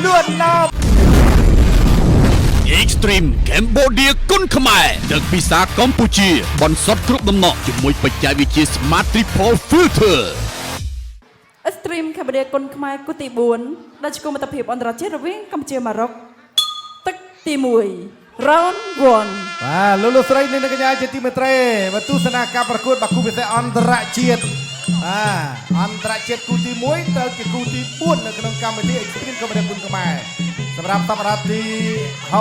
เลื่อนน้ำ Extreme Cambodia គុណខ្មែរទឹកពិសាកម្ពុជាបន្សុទ្ធគ្រប់ដំណក់ជាមួយបច្ចេកវិទ្យា Smart Triple Filter Extreme Cambodia គុណខ្មែរគូទី4ដែលជាគោលមិត្តភាពអន្តរជាតិរវាងកម្ពុជាម៉ារ៉ុកទឹកទី1 Round 1បាទលោកស្រីនិងកញ្ញាជាទីមេត្រីមកទស្សនាការប្រកួតបាគូពិសេសអន្តរជាតិអន្តរជាតិគូទី1ត្រូវជាគូទី4នៅក្នុងកម្មវិធី Extreme Cambodia គុណខ្មែរសម្រាប់សប្តាហ៍ទី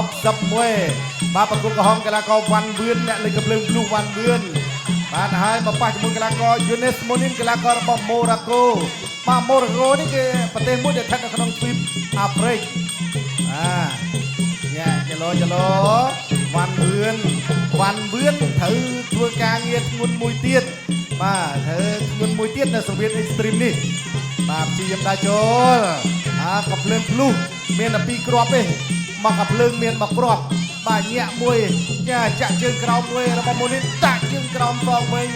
61បាទប្រកួតកំហុងកីឡាករវ៉ាន់វឿនអ្នកលេងកំភ្លើង Blue វ៉ាន់វឿនបានហើយមកប៉ះជាមួយកីឡាករ Younes Monin កីឡាកររបស់ម៉ូរ៉ាកូបាទម៉ូរ៉ាកូនេះគឺប្រទេសមួយដែលស្ថិតនៅក្នុងទ្វីបអាហ្វ្រិកញ៉ាចលោវ៉ាន់វឿនត្រូវធ្វើការងារធ្ងន់មួយទៀតបាទត្រូវធ្ងន់មួយទៀតនៅសង្វៀន Extreme នេះបាទព្យាយាមដាក់ចូលកំភ្លើង Blue មានតែ2គ្រាប់ទេមកកំភ្លើងមាន1គ្រាប់បាទញាក់មួយចាក់ជើងក្រោមមួយរបស់មុននេះដាក់ជើងក្រោមផងវិញ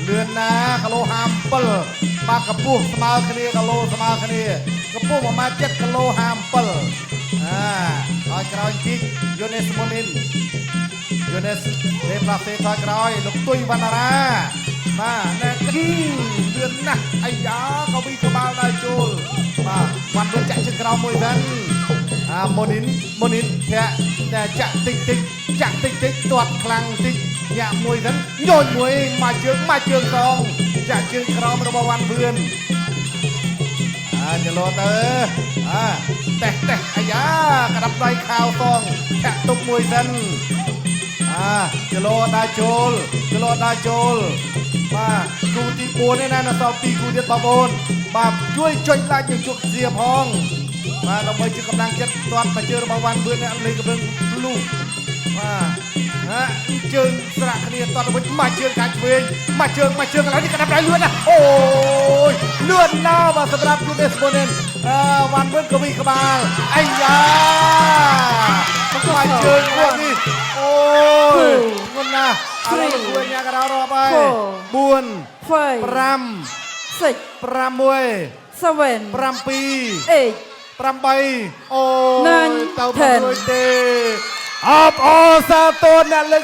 លឿនណាគីឡូ57បាទកម្ពស់ស្មើគ្នាគីឡូស្មើគ្នាកម្ពស់1.7 គីឡូ57ឲ្យក្រោយជីក Younes Monin Younes លេបឡាសេថយក្រោយលោកទុយវណ្ណារាបាទណែគីលឿនណាស់អាយ៉ាក៏វិក្បាលដល់ចូលបាទវ៉ាន់វឿនចាក់ជើងក្រោមមួយហ្នឹងMonin ធាក់តែចាក់តិចទាត់ខ្លាំងតិចញាក់មួយហ្នឹងញយមួយមកជើងសងចាក់ជើងក្រោមរបស់វ៉ាន់វឿនចលោទៅតេះអាយ៉ាក្តាប់ដៃខាវសងចាក់ទុកមួយសិនចលោដាក់ចូលបាទគូទី4នេះណានៅសល់2គូទៀតបងប្អូនបាទជួយចុច like និងជោគជ័យផងបាទដើម្បីជាកម្លាំងចិត្តទាត់បជើរបស់វ៉ាន់វឿនអ្នកលេងកំភ្លើង Blue បាទជើងស្រាក់គ្នាទាត់ទៅវិញមកជើងខាងឆ្វេងមកជើងឥឡូវនេះក្តាប់ដៃលឿនណាអូយលឿនណាស់បាទសម្រាប់ Younes Monin វ៉ាន់វឿនក៏វិក្បាលអាយ៉ាមកជើងពួកនេះអូយមុនណាឥឡូវគួរញ៉ាំកដោរាប់ហើយ4 5 6 7 7 8អូយទៅមិនរួចទេអបអសាទរអ្នក